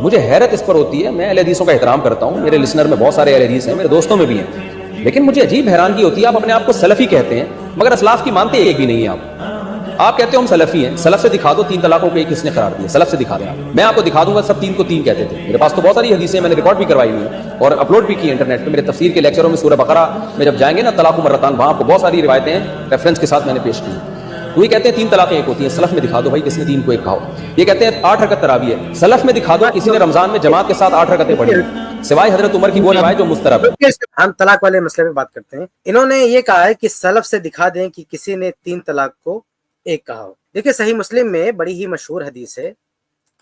مجھے حیرت اس پر ہوتی ہے، میں اہل حدیثوں کا احترام کرتا ہوں، میرے لسنر میں بہت سارے اہل حدیث ہیں، میرے دوستوں میں بھی ہیں، لیکن مجھے عجیب حیرانگی ہوتی ہے، آپ اپنے آپ کو سلفی کہتے ہیں مگر اسلاف کی مانتے ایک بھی نہیں ہیں آپ کہتے ہو ہم سلفی ہیں، سلف سے دکھا دو 3 طلاقوں کو ایک کس نے قرار دیا، سلف سے دکھا دیں آپ، میں آپ کو دکھا دوں گا سب 3 کو 3 کہتے تھے، میرے پاس تو بہت ساری حدیثیں میں نے ریکارڈ بھی کروائی ہوئی ہیں اور اپلوڈ بھی کی انٹرنیٹ پہ، میرے تفسیر کے لیکچروں میں سورہ بقرہ میں جب جائیں گے نا طلاق مرتان، وہاں آپ کو بہت ساری روایتیں ریفرنس کے ساتھ میں نے پیش کی ہیں، وہ یہ کہتے ہیں 3 طلاقیں ایک ہوتی ہیں، سلف میں دکھا دو بھائی کس نے 3 کو ایک کہا ہو، یہ کہتے ہیں 8 رکعت تراویح ہے، سلف میں دکھا دو کسی نے رمضان میں جماعت کے ساتھ 8 رکعتیں پڑھی ہیں، سوائے حضرت عمر کی وہ روایت جو مسترب ہے۔ ہم طلاق والے مسئلے پہ بات کرتے ہیں، انہوں نے یہ کہا ہے کہ سلف سے دکھا دیں کہ کسی نے 3 طلاق کو ایک کہا ہو۔ دیکھیں صحیح مسلم میں بڑی ہی مشہور حدیث ہے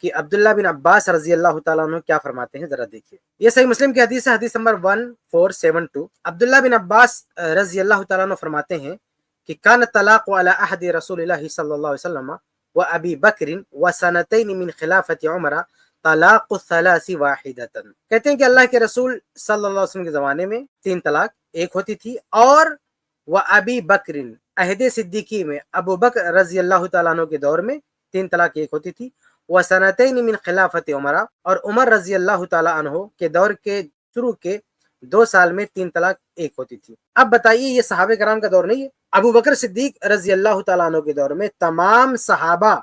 کہ عبداللہ بن عباس رضی اللہ تعالیٰ عنہ کیا فرماتے ہیں، ذرا دیکھیے، یہ صحیح مسلم کی حدیث ہے، حدیث نمبر 1472۔ عبداللہ بن عباس رضی اللہ تعالیٰ عنہ فرماتے ہیں کہ کان الطلاق علی عہد رسول اللہ صلی اللہ علیہ وسلم و ابی بکر و سنتین من خلافت عمر طلاق الثلاث واحدۃ، کہتے ہیں کہ اللہ کے رسول صلی اللہ علیہ وسلم کے زمانے میں 3 طلاق ایک ہوتی تھی، اور وہ ابی بکر عہد صدیقی میں ابو بکر رضی اللہ تعالیٰ عنہ کے دور میں 3 طلاق ایک ہوتی تھی، وہ سنتین من خلافت عمر، اور عمر رضی اللہ تعالیٰ عنہ کے دور کے شروع کے 2 سال میں 3 طلاق ایک ہوتی تھی۔ اب بتائیے یہ صحابہ کرام کا دور نہیں ہے؟ ابو بکر صدیق رضی اللہ تعالیٰ عنہ کے دور میں تمام صحابہ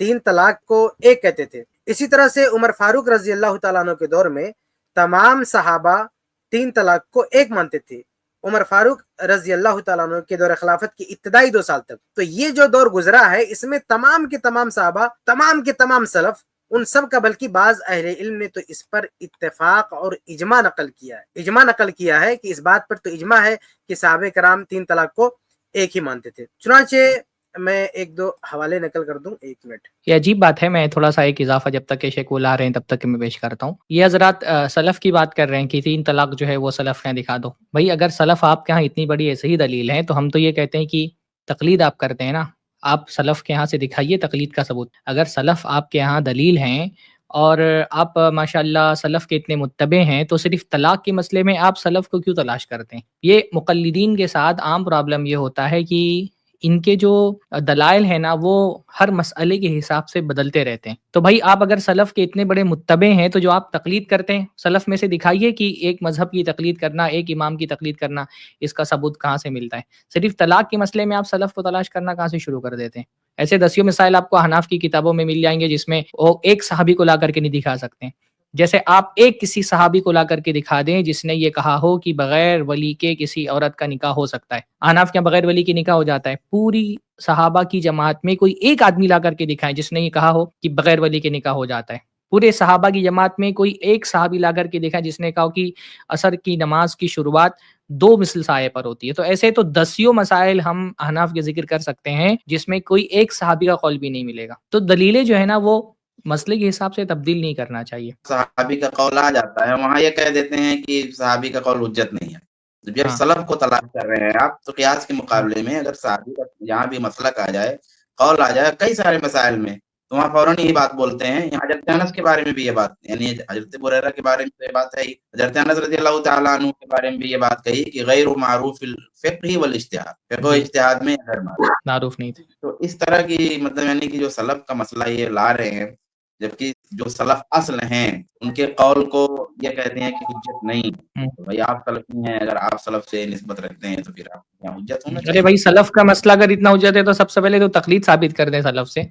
3 طلاق کو ایک کہتے تھے، اسی طرح سے عمر فاروق رضی اللہ تعالیٰ عنہ کے دور میں تمام صحابہ 3 طلاق کو ایک مانتے تھے، عمر فاروق رضی اللہ تعالیٰ عنہ کے دور خلافت کی ابتدائی 2 سال تک۔ تو یہ جو دور گزرا ہے اس میں تمام کے تمام صحابہ، تمام کے تمام سلف، ان سب کا بلکہ بعض اہل علم نے تو اس پر اتفاق اور اجماع نقل کیا ہے کہ اس بات پر تو اجماع ہے کہ صحابہ کرام 3 طلاق کو ایک ہی مانتے تھے۔ چنانچہ میں 1-2 حوالے نقل کر دوں، 1 منٹ۔ یہ عجیب بات ہے، میں تھوڑا سا ایک اضافہ جب تک کہ شیخ لا رہے ہیں تب تک کہ میں پیش کرتا ہوں۔ یہ حضرات سلف کی بات کر رہے ہیں کہ 3 طلاق جو ہے وہ سلف نے دکھا دو، بھائی اگر سلف آپ کے ہاں اتنی بڑی ایسے ہی دلیل ہے تو ہم تو یہ کہتے ہیں کہ تقلید آپ کرتے ہیں نا، آپ سلف کے ہاں سے دکھائیے تقلید کا ثبوت۔ اگر سلف آپ کے ہاں دلیل ہیں اور آپ ماشاءاللہ سلف کے اتنے متبع ہیں تو صرف طلاق کے مسئلے میں آپ سلف کو کیوں تلاش کرتے ہیں؟ یہ مقلدین کے ساتھ عام پرابلم یہ ہوتا ہے کہ ان کے جو دلائل ہیں نا وہ ہر مسئلے کے حساب سے بدلتے رہتے ہیں۔ تو بھائی آپ اگر سلف کے اتنے بڑے متبع ہیں تو جو آپ تقلید کرتے ہیں سلف میں سے دکھائیے کہ ایک مذہب کی تقلید کرنا، ایک امام کی تقلید کرنا، اس کا ثبوت کہاں سے ملتا ہے؟ صرف طلاق کے مسئلے میں آپ سلف کو تلاش کرنا کہاں سے شروع کر دیتے ہیں؟ ایسے 10 مسائل آپ کو حناف کی کتابوں میں مل جائیں گے جس میں وہ ایک صحابی کو لا کر کے نہیں دکھا سکتے ہیں۔ جیسے آپ ایک کسی صحابی کو لا کر کے دکھا دیں جس نے یہ کہا ہو کہ بغیر ولی کے کسی عورت کا نکاح ہو سکتا ہے، حناف کے بغیر ولی کی نکاح ہو جاتا ہے؟ پوری صحابہ کی جماعت میں کوئی ایک آدمی لا کر کے دکھائے جس نے یہ کہا ہو کہ بغیر ولی کے نکاح ہو جاتا ہے؟ پورے صحابہ کی جماعت میں کوئی ایک صحابی لا کر کے دکھائے جس نے کہا کہ عصر کی نماز کی شروعات 2 مثل سائے پر ہوتی ہے؟ تو ایسے تو 10 مسائل ہم احناف کے ذکر کر سکتے ہیں جس میں کوئی ایک صحابی کا قول بھی نہیں ملے گا۔ تو دلیلیں جو ہے نا وہ مسئلے کے حساب سے تبدیل نہیں کرنا چاہیے۔ صحابی کا قول آ جاتا ہے وہاں یہ کہہ دیتے ہیں کہ صحابی کا قول حجت نہیں ہے۔ جب سلف کو تلاش کر رہے ہیں آپ تو قیاس کے مقابلے میں اگر صحابی کا یہاں بھی مسلک آ جائے، قول آ جائے کئی سارے مسائل میں، تو وہاں فوراً یہی بات بولتے ہیں۔ یہاں حضرت انس کے بارے میں بھی یہ بات، یعنی حضرت ہریرہ کے بارے میں یہ بات ہے، حضرت انس رضی اللہ تعالیٰ عنہ کے بارے میں بھی یہ بات کہی کہ غیر معروف الفقہ والاجتہاد، فقہ و اجتہاد میں غیر معروف نہیں تھے۔ تو اس طرح کی مطلب یعنی کہ جو سلف کا مسئلہ یہ لا رہے ہیں، جبکہ جو سلف اصل ہیں ان کے قول کو یہ کہتے ہیں کہ حجت نہیں۔ تو بھائی آپ سلفی ہیں، اگر آپ سلف سے نسبت رکھتے ہیں تو پھر آپ کو کیا حجت ہونا چاہیے؟ ارے بھائی سلف کا مسئلہ اگر اتنا حجت ہے تو سب سے پہلے تو تقلید ثابت کر دیں سلف سے۔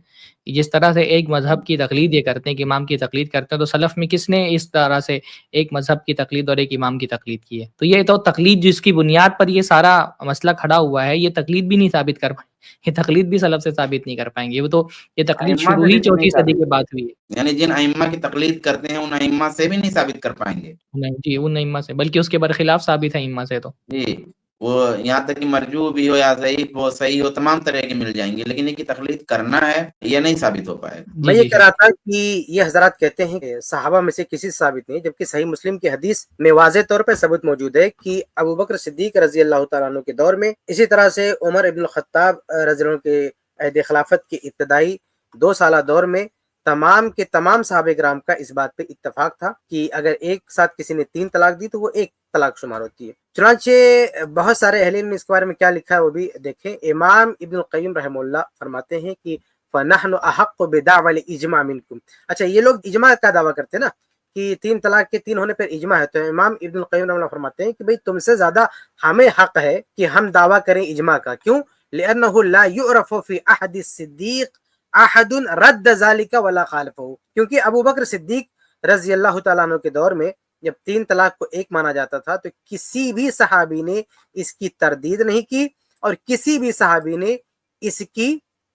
جس طرح سے ایک مذہب کی تقلید یہ کرتے ہیں کہ امام کی تقلید کرتے ہیں، تو سلف میں کس نے اس طرح سے ایک مذہب کی تقلید اور ایک امام کی تقلید کی ہے؟ تو یہ تو تقلید جس کی بنیاد پر یہ سارا مسئلہ کھڑا ہوا ہے، یہ تقلید بھی نہیں ثابت کر پائیں، یہ تقلید بھی سلف سے ثابت نہیں کر پائیں گے۔ وہ تو یہ تقلید شروع ہی 4 صدی کے بعد ہوئی ہے، یعنی جن ائمہ کی تقلید کرتے ہیں ان ائمہ سے بھی نہیں ثابت کر پائیں گے۔ نہیں جی، ان ائمہ سے، بلکہ اس کے برخلاف ثابت ہے ائمہ سے تو جی، وہ یہاں تک کہ مرجو بھی ہو یا ضعیف ہو، صحیح ہو، تمام طرح کے مل جائیں گے، لیکن یہ کی تقلید کرنا ہے یہ نہیں ثابت ہو پائے۔ میں یہ کہہ رہا تھا کہ یہ حضرات کہتے ہیں کہ صحابہ میں سے کسی سے ثابت نہیں، جبکہ صحیح مسلم کی حدیث میں واضح طور پر ثبوت موجود ہے کہ ابو بکر صدیق رضی اللہ تعالیٰ عنہ کے دور میں، اسی طرح سے عمر ابن الخطاب رضی اللہ عنہ کے عہد خلافت کے ابتدائی 2 سالہ دور میں تمام کے تمام صحابہ کرام کا اس بات پہ اتفاق تھا کہ اگر ایک ساتھ کسی نے 3 طلاق دی تو وہ ایک طلاق شمار ہوتی ہے۔ چنانچہ بہت سارے اہل علم نے اس کے بارے میں کیا لکھا ہے وہ بھی دیکھیں۔ امام ابن القیم رحمہ اللہ فرماتے ہیں کہ فنحن احق بدعوى الاجماع منكم. اچھا یہ لوگ اجماع کا دعویٰ کرتے ہیں نا کہ 3 طلاق کے 3 ہونے پر اجماع ہے، تو امام ابن القیم رحمہ اللہ فرماتے ہیں کہ بھئی تم سے زیادہ ہمیں حق ہے کہ ہم دعویٰ کریں اجماع کا. کیوں؟ لأنه لا يعرف في عهد الصدیق احد رد ذلك ولا خالفه. کیونکہ ابو بکر صدیق رضی اللہ تعالیٰ عنہ کے دور میں جب 3 طلاق کو ایک مانا جاتا تھا تو کسی بھی صحابی نے اس کی تردید نہیں کی اور کسی بھی صحابی نے اس کی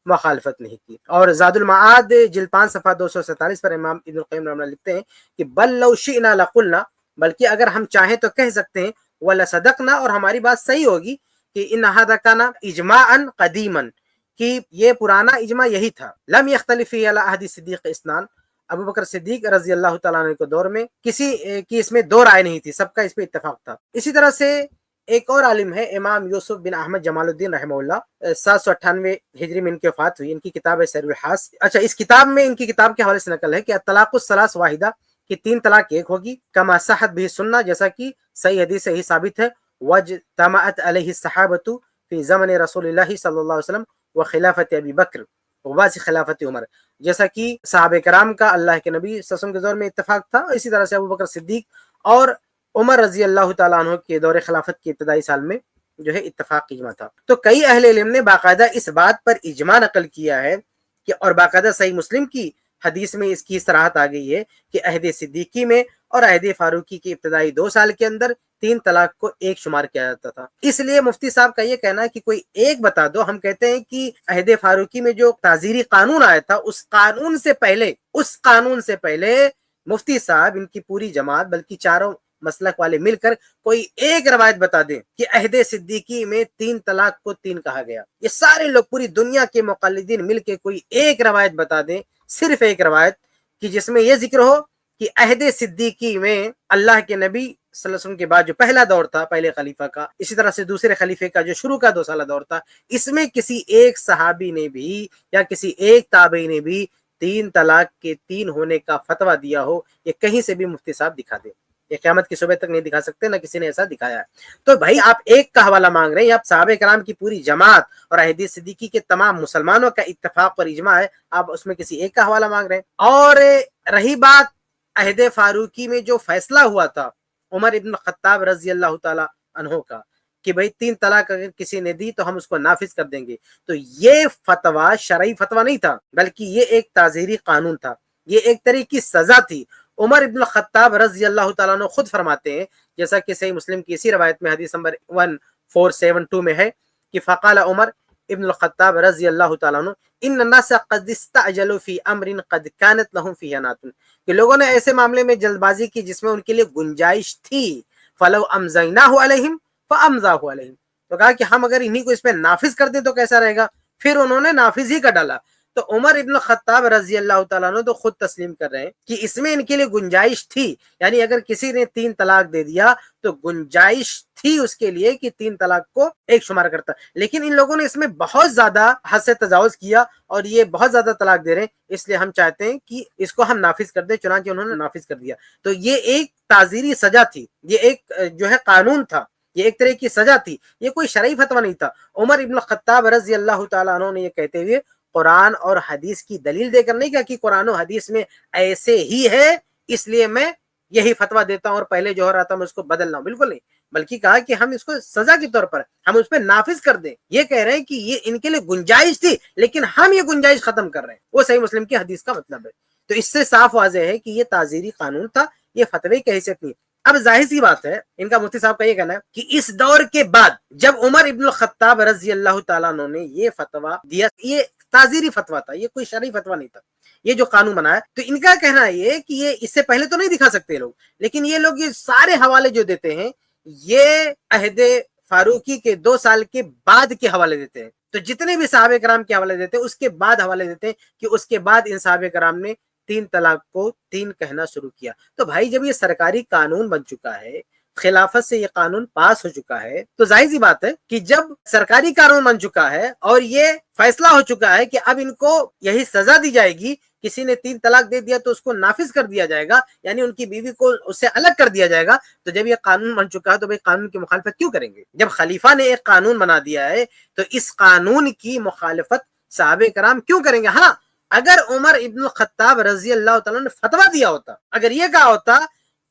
مخالفت نہیں کی. اور زاد المعاد جلد 5 صفحہ 247 پر امام ابن القیم رحمہ اللہ لکھتے ہیں کہ بل لو شئنا لقلنا، بلکہ اگر ہم چاہیں تو کہہ سکتے ہیں ولصدقنا، اور ہماری بات صحیح ہوگی کہ ان ھذا کان اجماعا قدیما، کہ یہ پرانا اجماع یہی تھا. لم یختلف فی علی عہد صدیق اثنان، ابو بکر صدیق رضی اللہ تعالیٰ عنہ کے دور میں کسی کی اس میں 2 رائے نہیں تھی، سب کا اس پہ اتفاق تھا. اسی طرح سے ایک اور عالم ہے امام یوسف بن احمد جمال الدین رحمہ اللہ، 798 ہجری میں ان کی وفات ہوئی. ان کی کتاب ہے سیر الحاس. اچھا اس کتاب میں ان کی کتاب کے حوالے سے نقل ہے کہ الطلاق الثلاث واحدہ، کہ 3 طلاق ایک ہوگی، کما صحت بھی سنہ، جیسا کہ صحیح حدیث سے ہی ثابت ہے. وجتمعت علیہ الصحابۃ فی زمن رسول اللہ صلی اللہ علیہ وسلم وخلافت ابی بکر وبعد خلافت عمر، جیسا کہ صحابہ کرام کا اللہ کے نبی صلی اللہ علیہ وسلم کے دور میں اتفاق تھا، اسی طرح سے ابو بکر صدیق اور عمر رضی اللہ تعالیٰ عنہ کے دور خلافت کے ابتدائی سال میں جو ہے اتفاق اجماع تھا. تو کئی اہل علم نے باقاعدہ اس بات پر اجماع نقل کیا ہے کہ، اور باقاعدہ صحیح مسلم کی حدیث میں اس کی صراحت آ گئی ہے کہ عہد صدیقی میں اور عہد فاروقی کے ابتدائی 2 سال کے اندر 3 طلاق کو ایک شمار کیا جاتا تھا. اس لیے مفتی صاحب کا یہ کہنا ہے کہ کوئی ایک بتا دو. ہم کہتے ہیں کہ عہد فاروقی میں جو تعزیری قانون آیا تھا اس قانون سے پہلے مفتی صاحب، ان کی پوری جماعت، بلکہ چاروں مسلک والے مل کر کوئی ایک روایت بتا دیں کہ عہد صدیقی میں 3 طلاق کو 3 کہا گیا. یہ سارے لوگ پوری دنیا کے مقلدین مل کے کوئی ایک روایت بتا دیں، صرف ایک روایت، کہ جس میں یہ ذکر ہو کہ عہد صدیقی میں اللہ کے نبی صلی اللہ علیہ وسلم کے بعد جو پہلا دور تھا پہلے خلیفہ کا، اسی طرح سے دوسرے خلیفے کا جو شروع کا 2 سالہ دور تھا، اس میں کسی ایک صحابی نے بھی یا کسی ایک تابعی نے بھی 3 طلاق کے 3 ہونے کا فتویٰ دیا ہو. یہ کہیں سے بھی مفتی صاحب دکھا دیں. یہ قیامت کی صبح تک نہیں دکھا سکتے، نہ کسی نے ایسا دکھایا ہے. تو بھائی آپ ایک کا حوالہ مانگ رہے ہیں، آپ صحابہ کرام کی پوری جماعت اور عہد صدیقی کے تمام مسلمانوں کا اتفاق اور اجماع ہے، آپ اس میں کسی ایک کا حوالہ مانگ رہے ہیں. اور رہی بات عہد فاروقی میں جو فیصلہ ہوا تھا عمر ابن خطاب رضی اللہ تعالی عنہ کا کہ بھئی 3 طلاق اگر کسی نے دی تو ہم اس کو نافذ کر دیں گے، تو یہ فتویٰ شرعی فتویٰ نہیں تھا، بلکہ یہ ایک تعزیری قانون تھا، یہ ایک طرح کی سزا تھی. عمر ابن الخطاب رضی اللہ تعالیٰ عنہ خود فرماتے ہیں، جیسا کہ صحیح مسلم کی اسی روایت میں حدیث نمبر 1472 میں ہے کہ فقال عمر ابن الخطاب رضی اللہ تعالیٰ عنہ ان الناس قد استعجلوا فی امر قد كانت لهم فیہ نات، کہ لوگوں نے ایسے معاملے میں جلد بازی کی جس میں ان کے لیے گنجائش تھی. فلو امضیناہ علیہم فامضاہ علیہم، تو کہا کہ ہم اگر انہی کو اس پہ نافذ کر دیں تو کیسا رہے گا، پھر انہوں نے نافذ ہی کر ڈالا. تو عمر ابن الخطاب رضی اللہ تعالیٰ عنہ تو خود تسلیم کر رہے ہیں کہ اس میں ان کے لیے گنجائش تھی، یعنی اگر کسی نے 3 طلاق دے دیا تو گنجائش تھی اس کے لیے کہ 3 طلاق کو ایک شمار کرتا. لیکن ان لوگوں نے اس میں بہت زیادہ حد سے تجاوز کیا اور یہ بہت زیادہ طلاق دے رہے ہیں، اس لیے ہم چاہتے ہیں کہ اس کو ہم نافذ کر دیں. چنانچہ انہوں نے نافذ کر دیا. تو یہ ایک تعزیری سزا تھی، یہ ایک جو ہے قانون تھا، یہ ایک طرح کی سزا تھی، یہ کوئی شرعی فتویٰ نہیں تھا. عمر ابن الخطاب رضی اللہ تعالیٰ عنہ نے یہ کہتے ہوئے قرآن اور حدیث کی دلیل دے کر نہیں کہا کہ قرآن و حدیث میں ایسے ہی ہے اس لیے میں یہی فتویٰ دیتا ہوں اور پہلے جو ہو رہا تھا میں اس کو بدلنا ہوں، بالکل نہیں، بلکہ کہا کہ ہم اس کو سزا کے طور پر ہم اس پہ نافذ کر دیں. یہ کہہ رہے ہیں کہ یہ ان کے لیے گنجائش تھی لیکن ہم یہ گنجائش ختم کر رہے ہیں. وہ صحیح مسلم کی حدیث کا مطلب ہے. تو اس سے صاف واضح ہے کہ یہ تعزیری قانون تھا، یہ فتوی کی حیثیت نہیں. اب ظاہر سی بات ہے، ان کا مفتی صاحب کا یہ کہنا ہے کہ اس دور کے بعد جب عمر ابن الخطاب رضی اللہ تعالیٰ عنہ نے یہ فتویٰ دیا، یہ تعزیری فتویٰ تھا، یہ کوئی شرعی فتویٰ نہیں تھا، یہ جو قانون بنایا. تو ان کا کہنا یہ کہ یہ اس سے پہلے تو نہیں دکھا سکتے لوگ، لیکن یہ لوگ یہ سارے حوالے جو دیتے ہیں یہ عہد فاروقی کے 2 سال کے بعد کے حوالے دیتے ہیں. تو جتنے بھی صحابہ کرام کے حوالے دیتے ہیں اس کے بعد حوالے دیتے ہیں کہ اس کے بعد ان صحابہ کرام نے 3 طلاق کو 3 کہنا شروع کیا. تو بھائی جب یہ سرکاری قانون بن چکا ہے، خلافت سے یہ قانون پاس ہو چکا ہے، تو ظاہر سی بات ہے کہ جب سرکاری قانون بن چکا ہے اور یہ فیصلہ ہو چکا ہے کہ اب ان کو یہی سزا دی جائے گی، کسی نے 3 طلاق دے دیا تو اس کو نافذ کر دیا جائے گا، یعنی ان کی بیوی کو اس سے الگ کر دیا جائے گا. تو جب یہ قانون بن چکا ہے تو بھائی قانون کی مخالفت کیوں کریں گے؟ جب خلیفہ نے ایک قانون بنا دیا ہے تو اس قانون کی مخالفت صحابہ کرام کیوں کریں گے؟ ہاں اگر عمر ابن الخطاب رضی اللہ تعالیٰ نے فتویٰ دیا ہوتا، اگر یہ کہا ہوتا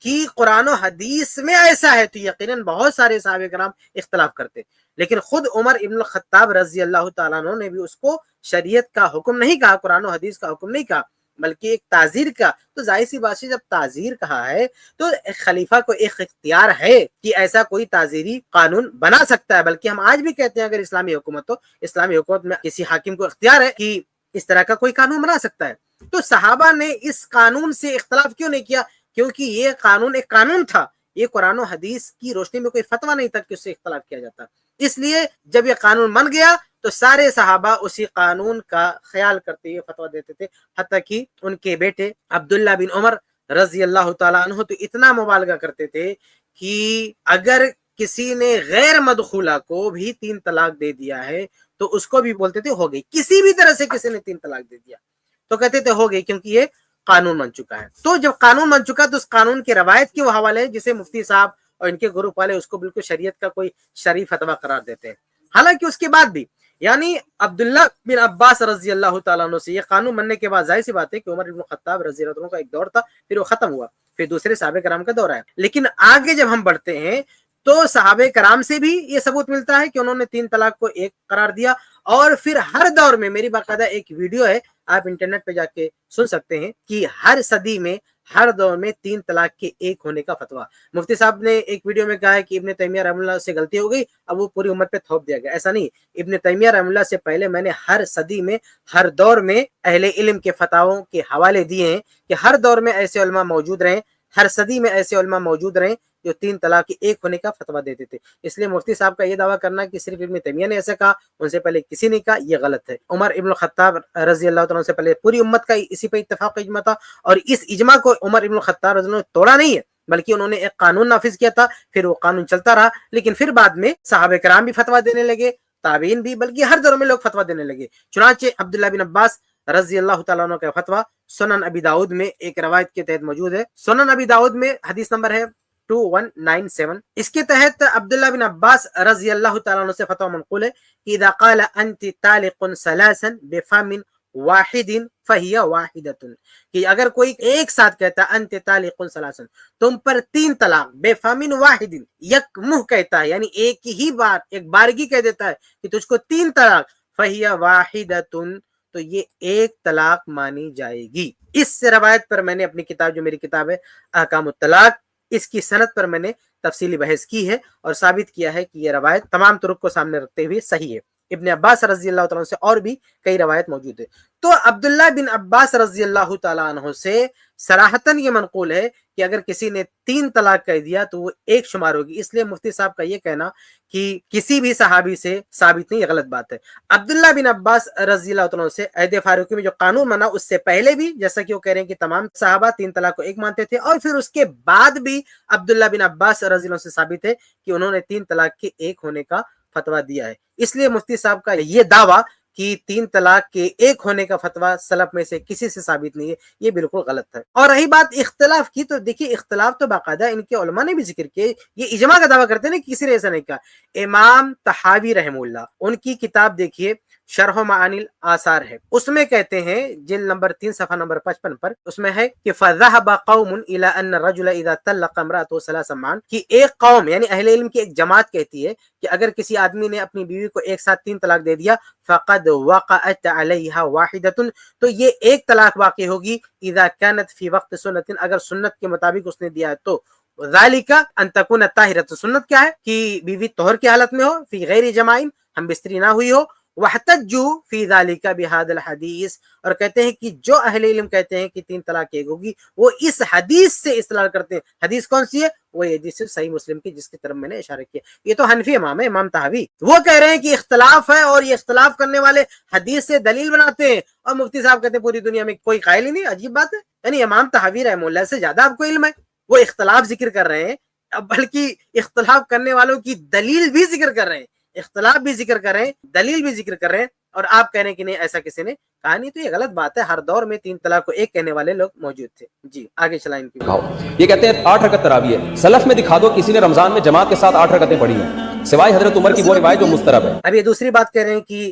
کہ قرآن و حدیث میں ایسا ہے، تو یقیناً بہت سارے صحابہ کرام اختلاف کرتے، لیکن خود عمر ابن الخطاب رضی اللہ تعالیٰ عنہ نے بھی اس کو شریعت کا حکم نہیں کہا، قرآن و حدیث کا حکم نہیں کہا، بلکہ ایک تعزیر کا۔ تو ظاہر سی بات ہے جب تعزیر کہا ہے تو خلیفہ کو ایک اختیار ہے کہ ایسا کوئی تعزیری قانون بنا سکتا ہے، بلکہ ہم آج بھی کہتے ہیں اگر اسلامی حکومت ہو، اسلامی حکومت میں کسی حاکم کو اختیار ہے کہ اس طرح کا کوئی قانون بنا سکتا ہے۔ تو صحابہ نے اس قانون سے اختلاف کیوں نہیں کیا؟ کیونکہ یہ قانون ایک قانون تھا، یہ قرآن و حدیث کی روشنی میں کوئی فتویٰ نہیں تھا کہ اس سے اختلاف کیا جاتا۔ اس لیے جب یہ قانون بن گیا تو سارے صحابہ اسی قانون کا خیال کرتے ہوئے فتویٰ دیتے تھے، حتیٰ کہ ان کے بیٹے عبداللہ بن عمر رضی اللہ تعالیٰ عنہ تو اتنا مبالغہ کرتے تھے کہ اگر کسی نے غیر مدخولہ کو بھی 3 طلاق دے دیا ہے تو اس کو بھی بولتے تھے ہو گئی، کسی بھی طرح سے کسی نے 3 طلاق دے دیا تو کہتے تھے ہو گئی، کیونکہ یہ قانون بن چکا ہے۔ تو جب قانون بن چکا تو اس قانون کی روایت کے وہ حوالے ہیں جسے مفتی صاحب اور ان کے گروپ والے اس کو بالکل شریعت کا کوئی شرعی فتویٰ قرار دیتے ہیں۔ حالانکہ اس کے بعد بھی یعنی عبداللہ بن عباس رضی اللہ تعالیٰ عنہ سے یہ قانون بننے کے بعد ظاہر سی بات ہے کہ عمر بن خطاب رضی اللہ عنہ کا ایک دور تھا، پھر وہ ختم ہوا، پھر دوسرے صحابہ کرام کا دور آیا۔ لیکن آگے جب ہم بڑھتے ہیں تو صحابہ کرام سے بھی یہ ثبوت ملتا ہے کہ انہوں نے 3 طلاق کو ایک قرار دیا، اور پھر ہر دور میں، میری باقاعدہ ایک ویڈیو ہے آپ انٹرنیٹ پہ جا کے سن سکتے ہیں کہ ہر صدی میں ہر دور میں 3 طلاق کے ایک ہونے کا فتویٰ۔ مفتی صاحب نے ایک ویڈیو میں کہا ہے کہ ابن تیمیہ رحمہ اللہ سے غلطی ہو گئی، اب وہ پوری امت پہ تھوپ دیا گیا، ایسا نہیں۔ ابن تیمیہ رحمہ اللہ سے پہلے میں نے ہر صدی میں ہر دور میں اہل علم کے فتاووں کے حوالے دیے ہیں کہ ہر دور میں ایسے علماء موجود رہیں، ہر صدی میں ایسے علماء موجود رہیں جو 3 طلاق کے ایک ہونے کا فتویٰ دیتے تھے۔ اس لیے مفتی صاحب کا یہ دعویٰ کرنا کہ صرف ابن تیمیہ نے ایسا کہا، ان سے پہلے کسی نے کہا، یہ غلط ہے۔ عمر ابن الخطاب رضی اللہ تعالیٰ سے پہلے پوری امت کا اسی پہ اتفاق اجماع تھا، اور اس اجماع کو عمر ابن الخطاب رضی اللہ عنہ نے توڑا نہیں ہے، بلکہ انہوں نے ایک قانون نافذ کیا تھا، پھر وہ قانون چلتا رہا، لیکن پھر بعد میں صحابہ کرام بھی فتویٰ دینے لگے، تابعین بھی، بلکہ ہر دور میں لوگ فتویٰ دینے لگے۔ چنانچہ عبداللہ بن عباس رضی اللہ تعالیٰ عنہ کا فتویٰ سنن ابی داؤد میں ایک روایت کے تحت موجود ہے۔ سنن ابی داؤد میں حدیث نمبر ہے 2197۔ اس کے تحت عبداللہ بن عباس رضی اللہ تعالیٰ عنہ سے فتویٰ منقول ہے کہ اذا قال انت طالق ثلاثا بفم واحد فہی واحدۃ، کہ اگر کوئی ایک ساتھ کہتا ہے انت طالق ثلاثا، تم پر 3 طلاق، بفم واحد، یک منہ کہتا ہے، یعنی ایک ہی بار، ایک بارگی کہہ دیتا ہے کہ تجھ کو 3 طلاق، فہی واحدۃ، تو یہ ایک طلاق مانی جائے گی۔ اس روایت پر میں نے اپنی کتاب، جو میری کتاب ہے احکام الطلاق، اس کی سند پر میں نے تفصیلی بحث کی ہے اور ثابت کیا ہے کہ یہ روایت تمام طرق کو سامنے رکھتے ہوئے صحیح ہے۔ ابن عباس رضی اللہ تعالیٰ عنہ سے اور بھی کئی روایت موجود ہے۔ تو عبداللہ بن عباس رضی اللہ تعالیٰ عنہ سے صراحتاً یہ منقول ہے کہ اگر کسی نے 3 طلاق کہہ دیا تو وہ ایک شمار ہوگی۔ اس لیے مفتی صاحب کا یہ کہنا کہ کسی بھی صحابی سے ثابت نہیں، یہ غلط بات ہے۔ عبداللہ بن عباس رضی اللہ تعالیٰ عنہ سے عہد فاروقی میں جو قانون بنا، اس سے پہلے بھی جیسا کہ وہ کہہ رہے ہیں کہ تمام صحابہ 3 طلاق کو ایک مانتے تھے، اور پھر اس کے بعد بھی عبداللہ بن عباس رضی اللہ عنہ سے ثابت ہے کہ انہوں نے 3 طلاق کے ایک ہونے کا فتویٰ دیا ہے۔ اس لیے مفتی صاحب کا یہ دعویٰ کہ 3 طلاق کے ایک ہونے کا فتویٰ سلف میں سے کسی سے ثابت نہیں ہے، یہ بالکل غلط ہے۔ اور رہی بات اختلاف کی، تو دیکھیے اختلاف تو باقاعدہ ان کے علماء نے بھی ذکر کیے، یہ اجماع کا دعویٰ کرتے ہیں نا، کسی نے ایسا نہیں کہا۔ امام طحاوی رحمہ اللہ، ان کی کتاب دیکھیے شرح معانی الآثار ہے، اس میں کہتے ہیں جلد نمبر 3 صفحہ نمبر 55 پر، اس میں ہے کہ فَذَهَبَ قَوْمٌ إِلَىٰ أَنَّ الرَّجُلَ إِذَا طَلَّقَ امْرَأَتَهُ ثَلَاثًا مَعًا، کہ ایک قوم یعنی اہل علم کی ایک جماعت کہتی ہے کہ اگر کسی آدمی نے اپنی بیوی کو ایک ساتھ 3 طلاق دے دیا، فَقَدْ وَقَعَتْ عَلَيْهَا وَاحِدَةٌ، تو یہ ایک طلاق واقع ہوگی، إِذَا كَانَتْ فِي وَقْتِ سُنَّةٍ، اگر سنت کے مطابق اس نے دیا ہے تو، ذَلِكَ أَن تَكُونَ طَاهِرَةً، سنت کیا ہے کہ بیوی طہر کی حالت میں ہو، فی غیر جماعین، ہم بستری نہ ہوئی ہو، وَاحْتَجُّوا فِي ذَلِكَ بِهَذَا الْحَدِيثِ، اور کہتے ہیں کہ جو اہل علم کہتے ہیں کہ 3 طلاق ایک ہوگی، وہ اس حدیث سے استدلال کرتے ہیں۔ حدیث کون سی ہے؟ وہ یہ حدیث صحیح مسلم کی، جس کی طرف میں نے اشارہ کیا۔ یہ تو حنفی امام ہے، امام طحاوی، وہ کہہ رہے ہیں کہ اختلاف ہے، اور یہ اختلاف کرنے والے حدیث سے دلیل بناتے ہیں، اور مفتی صاحب کہتے ہیں پوری دنیا میں کوئی قائل ہی نہیں۔ عجیب بات ہے، یعنی امام طحاوی رحمہ اللہ سے زیادہ آپ کو علم ہے، وہ اختلاف ذکر کر رہے ہیں، بلکہ اختلاف کرنے والوں کی دلیل بھی ذکر کر رہے ہیں، اختلاف بھی ذکر کر رہے ہیں، دلیل بھی ذکر کر رہے ہیں، اور آپ کہہ رہے ہیں کہ نہیں ایسا کسی نے کہا نہیں۔ تو یہ غلط بات ہے، ہر دور میں 3 طلاق کو ایک کہنے والے لوگ موجود تھے۔ جی آگے چلائیں ان کی بات۔ یہ کہتے ہیں 8 رکعت تراویح ہے، سلف میں دکھا دو کسی نے رمضان میں جماعت کے ساتھ 8 رکعتیں پڑھی ہیں، سوائے حضرت عمر کی وہ روایت جو مسترب ہے۔ اب یہ دوسری بات کہہ رہے ہیں کہ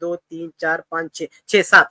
2 3 4 5 6 7,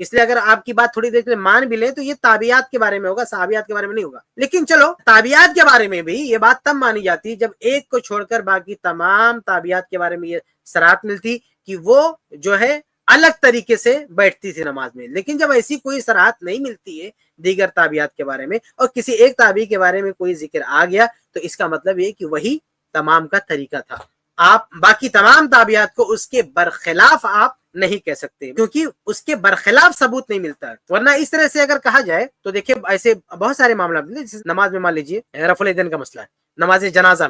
اس لیے اگر آپ کی بات تھوڑی دیر کے لیے مان بھی لیں تو یہ تابعات کے بارے میں ہوگا، صحابیات کے بارے میں نہیں ہوگا. لیکن چلو تابعات کے بارے میں بھی یہ بات تب مانی جاتی جب ایک کو چھوڑ کر باقی تمام تابعات کے بارے میں یہ صراحت ملتی کہ وہ جو ہے الگ طریقے سے بیٹھتی تھی نماز میں. لیکن جب ایسی کوئی صراحت نہیں ملتی ہے دیگر تابعات کے بارے میں اور کسی ایک تابعی کے بارے میں کوئی ذکر آ گیا تو اس کا مطلب یہ کہ وہی تمام کا طریقہ تھا. آپ باقی تمام تابعات کو اس کے برخلاف آپ نہیں کہہ سکتے کیونکہ اس کے برخلاف ثبوت نہیں ملتا ہے. ورنہ اس طرح سے اگر کہا جائے تو دیکھیں ایسے بہت سارے معاملات نماز میں مان لیجیے رفع الیدین کا مسئلہ ہے، نماز جنازہ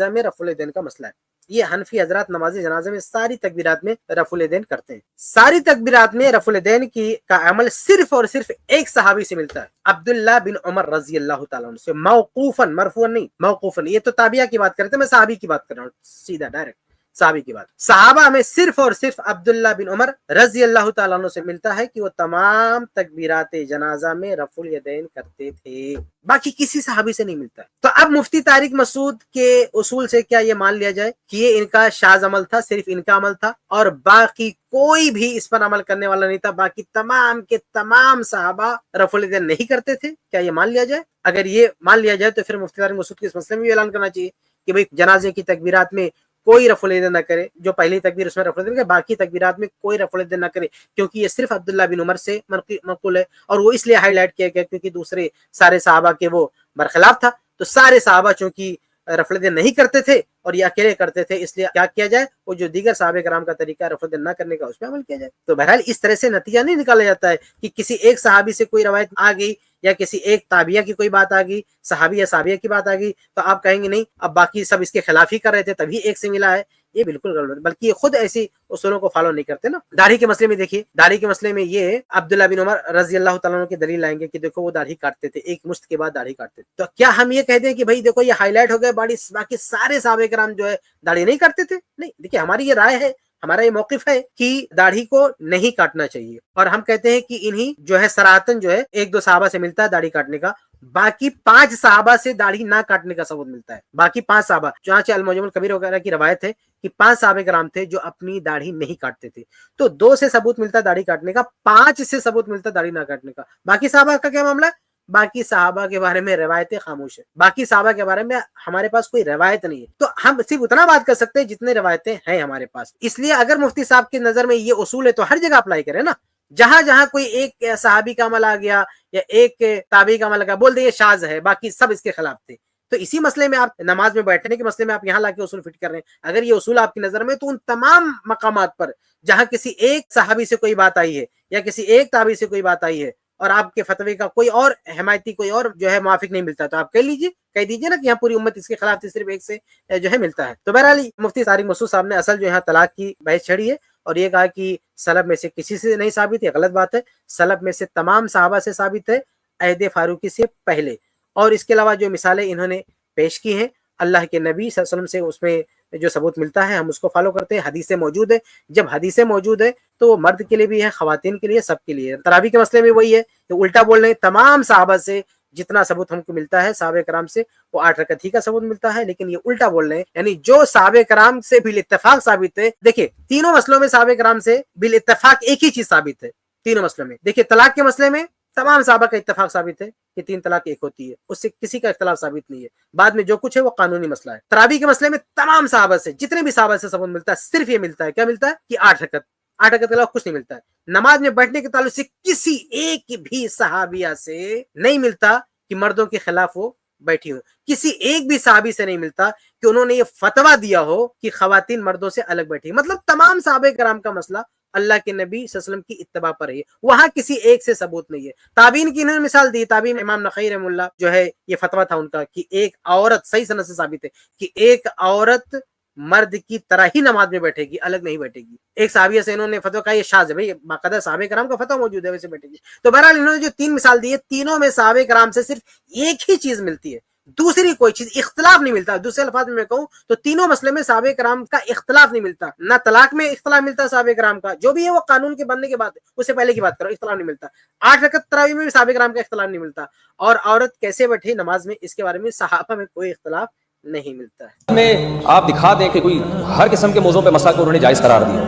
میں رفع الیدین کا مسئلہ ہے. یہ حنفی حضرات نماز جنازہ میں ساری تکبیرات میں رفع الیدین کرتے ہیں. ساری تکبیرات میں رفع الیدین کا عمل صرف اور صرف ایک صحابی سے ملتا ہے، عبداللہ بن عمر رضی اللہ تعالیٰ عنہ سے، موقوفاً، مرفوعاً نہیں، موقوفاً. یہ تو تابعہ کی بات کرتے ہیں، میں صحابی کی بات کر رہا ہوں، سیدھا ڈائریکٹ صحابی کی بات. صحابہ میں صرف اور صرف عبداللہ بن عمر رضی اللہ تعالیٰ عنہ سے ملتا ہے کہ وہ تمام تکبیرات جنازہ میں رفع الیدین کرتے تھے، باقی کسی صحابی سے نہیں ملتا. تو اب مفتی طارق مسعود کے اصول سے کیا یہ مان لیا جائے کہ یہ ان کا شاذ عمل تھا، صرف ان کا عمل تھا اور باقی کوئی بھی اس پر عمل کرنے والا نہیں تھا، باقی تمام کے تمام صحابہ رفع الیدین نہیں کرتے تھے؟ کیا یہ مان لیا جائے؟ اگر یہ مان لیا جائے تو پھر مفتی طارق مسعود کے اس مسئلے میں بھی اعلان کرنا چاہیے کہ بھئی جنازے کی تکبیرات میں کوئی رفع الیدین نہ کرے، جو پہلی تکبیر اس میں رفع الیدین کرے، باقی تکبیرات میں کوئی رفع الیدین نہ کرے، کیونکہ یہ صرف عبداللہ بن عمر سے منقول ہے اور وہ اس لیے ہائی لائٹ کیا گیا کیونکہ دوسرے سارے صحابہ کے وہ برخلاف تھا. تو سارے صحابہ چونکہ رفع الیدین نہیں کرتے تھے اور یہ اکیلے کرتے تھے، اس لیے کیا کیا جائے، وہ جو دیگر صحابہ کرام کا طریقہ رفع الیدین نہ کرنے کا اس پہ عمل کیا جائے. تو بہرحال اس طرح سے نتیجہ نہیں نکالا جاتا ہے کہ کسی ایک صحابی سے کوئی روایت آ گئی یا کسی ایک تابعیہ کی کوئی بات آ گئی، صحابی یا صحابیہ کی بات آ گئی تو آپ کہیں گے نہیں اب باقی سب اس کے خلاف ہی کر رہے تھے تبھی ایک سے ملا ہے. یہ بالکل غلط ہے، بلکہ یہ خود ایسی اصولوں کو فالو نہیں کرتے نا. داڑھی کے مسئلے میں دیکھیے، داڑھی کے مسئلے میں یہ عبداللہ بن عمر رضی اللہ تعالیٰ عنہ کی دلیل لائیں گے کہ دیکھو وہ داڑھی کاٹتے تھے، ایک مشت کے بعد داڑھی کاٹتے تھے. تو کیا ہم یہ کہہ دیں کہ بھائی دیکھو یہ ہائی لائٹ ہو گئے باقی سارے صحابہ کرام جو ہے داڑھی نہیں کاٹتے تھے؟ نہیں، دیکھیے ہماری یہ رائے ہے، ہمارا یہ موقف ہے کہ داڑھی کو نہیں کاٹنا چاہیے اور ہم کہتے ہیں کہ انہی جو ہے صراحتاً جو ہے ایک دو صحابہ سے ملتا ہے داڑھی کاٹنے کا، باقی 5 صحابہ سے داڑھی نہ کاٹنے کا ثبوت ملتا ہے. باقی 5 صحابہ چنانچہ المعجم الکبیر وغیرہ کی روایت ہے کہ 5 صحابہ کرام تھے جو اپنی داڑھی نہیں کاٹتے تھے. تو 2 سے ثبوت ملتا ہے داڑھی کاٹنے کا، 5 سے ثبوت ملتا ہے داڑھی نہ کاٹنے کا. باقی صحابہ کا کیا معاملہ ہے؟ باقی صحابہ کے بارے میں روایتیں خاموش ہیں، باقی صحابہ کے بارے میں ہمارے پاس کوئی روایت نہیں ہے. تو ہم صرف اتنا بات کر سکتے ہیں جتنے روایتیں ہیں ہمارے پاس. اس لیے اگر مفتی صاحب کی نظر میں یہ اصول ہے تو ہر جگہ اپلائی کریں نا. جہاں جہاں کوئی ایک صحابی کا عمل آ گیا یا ایک تابعی کا عمل آ گیا، بول دے یہ شاذ ہے، باقی سب اس کے خلاف تھے. تو اسی مسئلے میں آپ نماز میں بیٹھنے کے مسئلے میں آپ یہاں لا کے اصول فٹ کر رہے ہیں. اگر یہ اصول آپ کی نظر میں تو ان تمام مقامات پر جہاں کسی ایک صحابی سے کوئی بات آئی ہے یا کسی ایک تابعی سے کوئی بات آئی ہے اور آپ کے فتوی کا کوئی اور حمایتی کوئی اور جو ہے موافق نہیں ملتا تو آپ کہہ دیجیے نا کہ یہاں پوری امت اس کے خلاف تھی، صرف ایک سے جو ہے ملتا ہے. تو بہرحال مفتی طارق مسعود صاحب نے اصل جو ہے طلاق کی بحث چھڑی ہے اور یہ کہا کہ سلف میں سے کسی سے نہیں ثابت ہے، غلط بات ہے. سلف میں سے تمام صحابہ سے ثابت ہے، عہد فاروقی سے پہلے. اور اس کے علاوہ جو مثالیں انہوں نے پیش کی ہیں اللہ کے نبی صلی اللہ علیہ وسلم سے، اس میں جو ثبوت ملتا ہے ہم اس کو فالو کرتے ہیں. حدیثیں موجود ہے، جب حدیثیں موجود ہے تو وہ مرد کے لیے بھی ہے، خواتین کے لیے، سب کے لیے. تراویح کے مسئلے میں وہی ہے کہ الٹا بول رہے ہیں، تمام صحابہ سے جتنا ثبوت ہم کو ملتا ہے صحابہ کرام سے وہ 8 رکعت ہی کا ثبوت ملتا ہے. لیکن یہ الٹا بول رہے ہیں، یعنی جو صحابہ کرام سے بالاتفاق ثابت ہے. دیکھیں تینوں مسئلوں میں صحابہ کرام سے بالاتفاق ایک ہی چیز ثابت ہے تینوں مسئلوں میں. دیکھیں طلاق کے مسئلے میں تمام صحابہ کا اتفاق ثابت ہے کہ 3 طلاق ایک ہوتی ہے، اس سے کسی کا اختلاف ثابت نہیں ہے. بعد میں جو کچھ ہے وہ قانونی مسئلہ ہے. تراویح کے مسئلے میں تمام صحابہ سے جتنے بھی صحابہ سے ثبوت ملتا ہے صرف یہ ملتا ہے، کیا ملتا ہے کہ 8 رکعت کے علاوہ کچھ نہیں ملتا ہے. نماز میں بیٹھنے کے تعلق سے کسی ایک بھی صحابیہ سے نہیں ملتا کہ مردوں کے خلاف وہ بیٹھی ہو. کسی ایک بھی صحابی سے نہیں ملتا کہ انہوں نے یہ فتویٰ دیا ہو کہ خواتین مردوں سے الگ بیٹھی. مطلب تمام صحابہ کرام کا مسئلہ اللہ کے نبی صلی اللہ علیہ وسلم کی اتباع پر ہے، وہاں کسی ایک سے ثبوت نہیں ہے. تابعین کی انہوں نے مثال دی. تابعین امام نخعی رحمہ اللہ جو ہے یہ فتویٰ تھا ان کا کہ ایک عورت، صحیح سند سے ثابت ہے کہ ایک عورت مرد کی طرح ہی نماز میں بیٹھے گی، الگ نہیں بیٹھے گی. ایک صحابیہ سے انہوں نے فتویٰ کہا یہ شاذ ہے، بھائی باقاعدہ صحابہ کرام کا فتویٰ موجود ہے ویسے بیٹھے گی. تو بہرحال انہوں نے جو 3 مثال دی ہے تینوں میں صحابہ کرام سے صرف ایک ہی چیز ملتی ہے، دوسری کوئی چیز، اختلاف نہیں ملتا. دوسرے الفاظ میں کہوں تو تینوں مسئلے میں صحابہ کرام کا اختلاف نہیں ملتا. نہ طلاق میں اختلاف ملتا صحابہ کرام کا، جو بھی ہے وہ قانون کے بننے کے بعد اس سے پہلے کی بات کرو، اختلاف نہیں ملتا. 8 رکعت تراویح میں بھی صحابہ کرام کا اختلاف نہیں ملتا. اور عورت کیسے بیٹھے نماز میں اس کے بارے میں صحابہ میں کوئی اختلاف نہیں ملتا ہے. میں آپ دکھا دیں کہ کوئی ہر قسم کے موضوع پہ مسئلہ کو انہوں نے جائز قرار دیا،